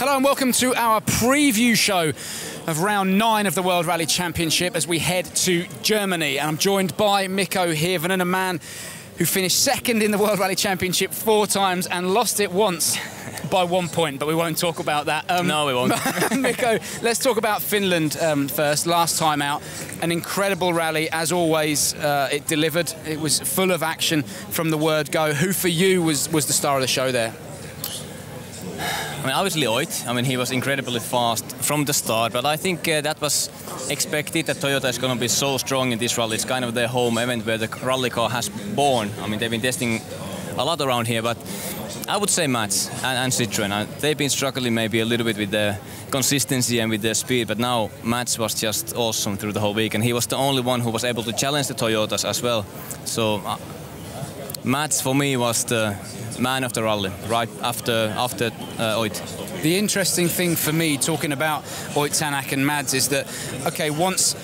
Hello and welcome to our preview show of round 9 of the World Rally Championship as we head to Germany. And I'm joined by Mikko Hirvonen, a man who finished second in the World Rally Championship 4 times and lost it once by 1 point, but we won't talk about that. No, we won't. Mikko, let's talk about Finland first. Last time out, an incredible rally. As always, it delivered. It was full of action from the word go. Who for you was the star of the show there? I mean, obviously Ott. I mean, he was incredibly fast from the start, but I think that was expected that Toyota is going to be so strong in this rally. It's kind of their home event where the rally car has born. I mean, they've been testing a lot around here, but I would say Mats and Citroen. They've been struggling maybe a little bit with the consistency and with their speed, but now Mats was just awesome through the whole week, and he was the only one who was able to challenge the Toyotas as well. So Mats for me was the man of the rally, right after Ott. The interesting thing for me, talking about Ott Tänak and Mads, is that, okay, once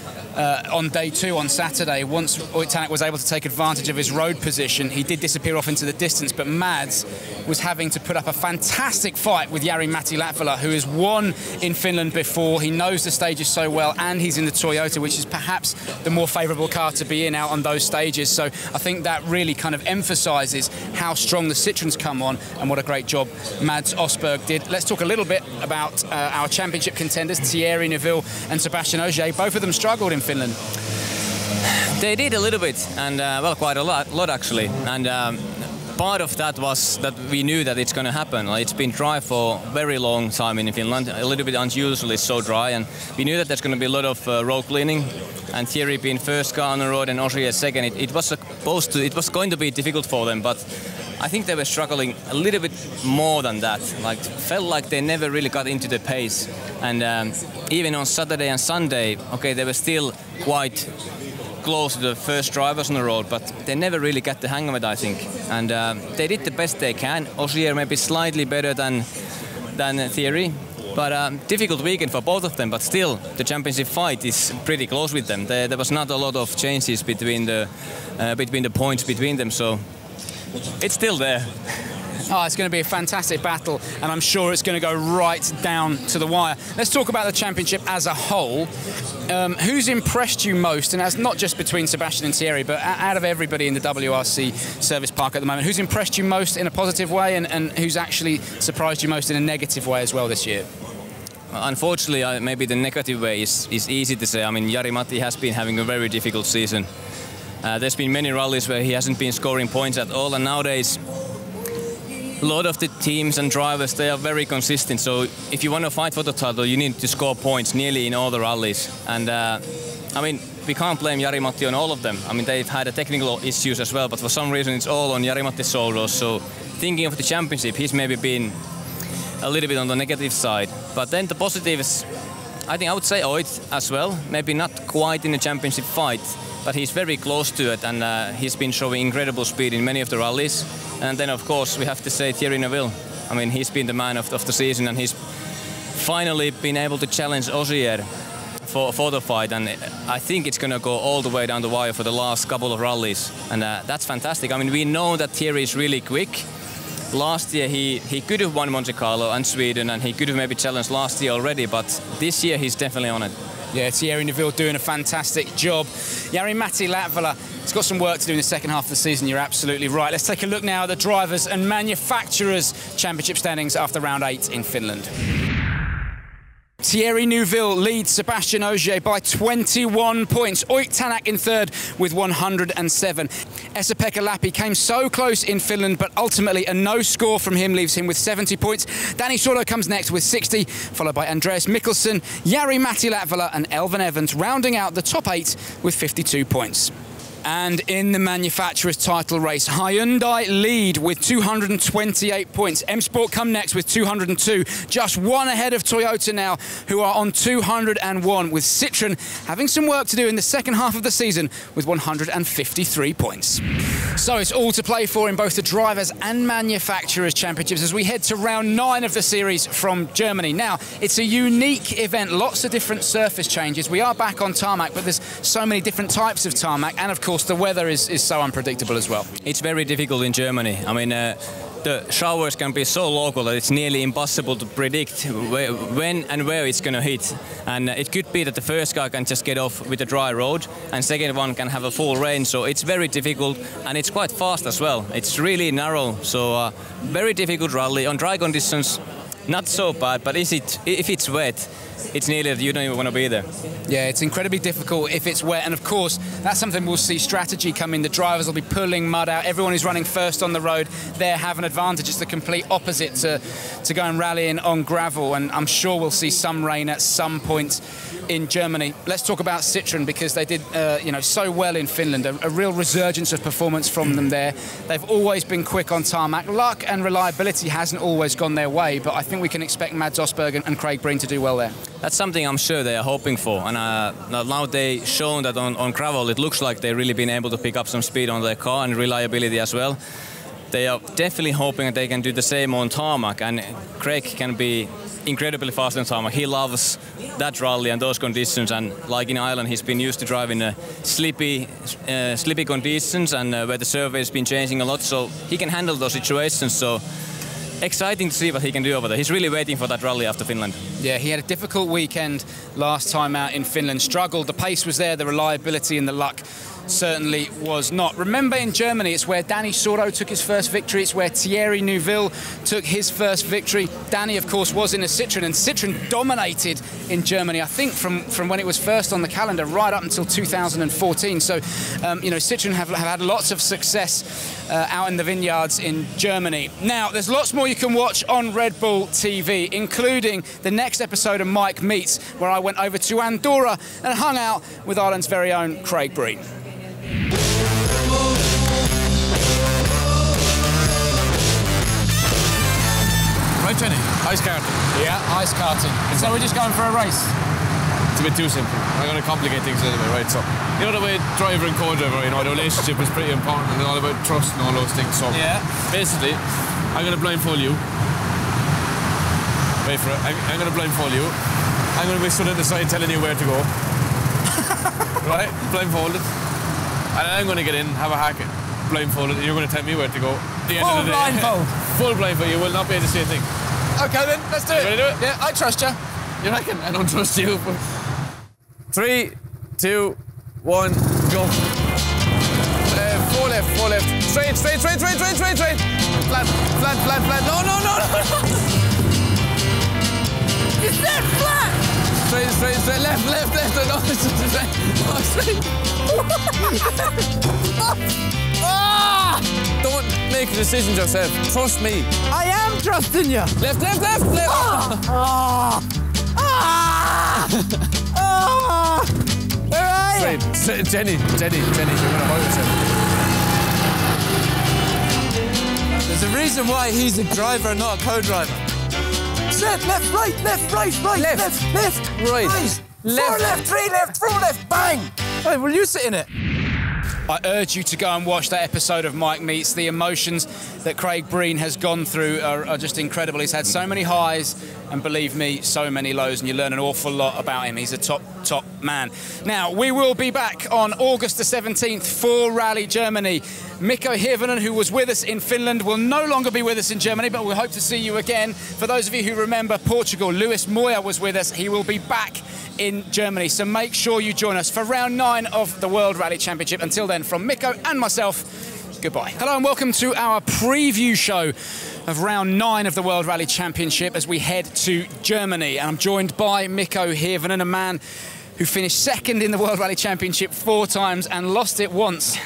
on day 2 on Saturday, once Ott Tänak was able to take advantage of his road position, he did disappear off into the distance, but Mads was having to put up a fantastic fight with Jari-Matti Latvala, who has won in Finland before. He knows the stages so well, and he's in the Toyota, which is perhaps the more favourable car to be in out on those stages. So I think that really kind of emphasises how strong the Citroens come on and what a great job Mads Osberg did. Let's talk a little bit about our championship contenders, Thierry Neuville and Sébastien Ogier. Both of them struggled in Finland. They did a little bit, and well, quite a lot actually. And part of that was that we knew that it's going to happen. Like, it's been dry for a very long time in Finland, a little bit unusually so dry, and we knew that there's going to be a lot of road cleaning. And Thierry being first car on the road and Ogier second, it was going to be difficult for them, but I think they were struggling a little bit more than that. Like, felt like they never really got into the pace. And even on Saturday and Sunday, okay, they were still quite close to the first drivers on the road, but they never really got the hang of it, I think. And they did the best they can. Ogier maybe slightly better than Thierry, but difficult weekend for both of them. But still, the championship fight is pretty close with them. There was not a lot of changes between the points between them, so it's still there. Oh, it's going to be a fantastic battle, and I'm sure it's going to go right down to the wire. Let's talk about the championship as a whole. Who's impressed you most, and that's not just between Sébastien and Thierry, but out of everybody in the WRC service park at the moment, who's impressed you most in a positive way, and who's actually surprised you most in a negative way as well this year? Unfortunately, maybe the negative way is easy to say. I mean, Jari-Matti has been having a very difficult season. There's been many rallies where he hasn't been scoring points at all, and nowadays a lot of the teams and drivers, they are very consistent. So if you want to fight for the title, you need to score points nearly in all the rallies. And I mean, we can't blame Jari-Matti on all of them. I mean, they've had technical issues as well, but for some reason it's all on Jari-Matti's shoulders. So thinking of the championship, he's maybe been a little bit on the negative side. But then the positives, I think I would say Ott as well. Maybe not quite in the championship fight, but he's very close to it, and he's been showing incredible speed in many of the rallies. And then, of course, we have to say Thierry Neuville. I mean, he's been the man of the season, and he's finally been able to challenge Ogier for the fight. And I think it's going to go all the way down the wire for the last couple of rallies. And that's fantastic. I mean, we know that Thierry is really quick. Last year, he could have won Monte Carlo and Sweden, and he could have maybe challenged last year already, but this year he's definitely on it. Yeah, Thierry Neuville doing a fantastic job. Jari-Matti Latvala has got some work to do in the second half of the season, you're absolutely right. Let's take a look now at the Drivers' and Manufacturers' Championship standings after round 8 in Finland. Thierry Neuville leads Sébastien Ogier by 21 points. Ott Tänak in third with 107. Esa-Pekka Lappi came so close in Finland, but ultimately a no score from him leaves him with 70 points. Danny Sordo comes next with 60, followed by Andreas Mikkelsen, Jari-Matti Latvala and Elfyn Evans, rounding out the top 8 with 52 points. And in the manufacturer's title race, Hyundai lead with 228 points. M-Sport come next with 202, just one ahead of Toyota now, who are on 201, with Citroen having some work to do in the second half of the season with 153 points. So it's all to play for in both the Drivers' and Manufacturers' Championships as we head to round 9 of the series from Germany. Now, it's a unique event, lots of different surface changes. We are back on tarmac, but there's so many different types of tarmac, and of course the weather is so unpredictable as well. It's very difficult in Germany. I mean, the showers can be so local that it's nearly impossible to predict when and where it's going to hit. And it could be that the first car can just get off with a dry road and second one can have a full rain. So it's very difficult and it's quite fast as well. It's really narrow. So very difficult rally. On dry conditions, not so bad, but if it's wet, it's nearly that you don't even want to be there. Yeah, it's incredibly difficult if it's wet, and of course that's something we'll see strategy come in. The drivers will be pulling mud out. Everyone who's running first on the road there have an advantage. It's the complete opposite to go and rallying on gravel, and I'm sure we'll see some rain at some point in Germany. Let's talk about Citroen, because they did so well in Finland, a real resurgence of performance from them there. They've always been quick on tarmac. Luck and reliability hasn't always gone their way, but I think we can expect Mads Osberg and Craig Breen to do well there. That's something I'm sure they are hoping for, and now they've shown that on gravel it looks like they've really been able to pick up some speed on their car and reliability as well. They are definitely hoping that they can do the same on tarmac, and Craig can be incredibly fast on tarmac. He loves that rally and those conditions, and like in Ireland he's been used to driving slippy conditions and where the surface has been changing a lot, so he can handle those situations. So exciting to see what he can do over there. He's really waiting for that rally after Finland. Yeah, he had a difficult weekend last time out in Finland. Struggled. The pace was there, the reliability and the luck certainly was not. Remember, in Germany, it's where Danny Sordo took his first victory. It's where Thierry Neuville took his first victory. Danny, of course, was in a Citroen, and Citroen dominated in Germany, I think, from when it was first on the calendar right up until 2014. So, Citroen have had lots of success out in the vineyards in Germany. Now, there's lots more you can watch on Red Bull TV, including the next episode of Mike Meets, where I went over to Andorra and hung out with Ireland's very own Craig Breen. Right, Jenny, ice karting. Yeah, ice karting. So we're just going for a race? It's a bit too simple. I'm going to complicate things a little bit, right? So, you know the way driver and co-driver, the relationship is pretty important and all about trust and all those things. So, yeah. Basically, I'm going to blindfold you. Wait for it. I'm going to blindfold you. I'm going to be stood at the side telling you where to go. Right? Blindfolded. And then I'm going to get in, have a hack, blindfolded, and you're going to tell me where to go. At the end of the day. Blindfold. Full blindfold. You will not be able to see a thing. Okay then, let's do it. Ready to do it? Yeah, I trust you. You reckon? I don't trust you. 3, 2, 1, go. Four left. Straight. Flat. No. You said flat! Straight. Left. No, straight. Ah! Don't make decisions yourself. Trust me. I am trusting you. Left. Where are you? Straight. Jenny, you're going to hold yourself. There's a reason why he's a driver, not a co-driver. Straight, left, right. Left. Right. 4 left, 3 left, 4 left, bang! Hey, will you sit in it? I urge you to go and watch that episode of Mike Meets. The emotions that Craig Breen has gone through are just incredible. He's had so many highs and, believe me, so many lows, and you learn an awful lot about him. He's a top man. Now, we will be back on August the 17th for Rallye Germany. Mikko Hirvonen, who was with us in Finland, will no longer be with us in Germany, but we hope to see you again. For those of you who remember Portugal, Luis Moya was with us. He will be back in Germany, so make sure you join us for round 9 of the World Rally Championship. Until then, from Mikko and myself, goodbye. Hello and welcome to our preview show of round 9 of the World Rally Championship as we head to Germany. And I'm joined by Mikko Hirvonen, a man who finished second in the World Rally Championship 4 times and lost it once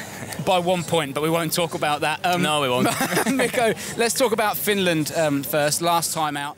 by 1 point, but we won't talk about that. No, we won't. Mikko, let's talk about Finland first, last time out.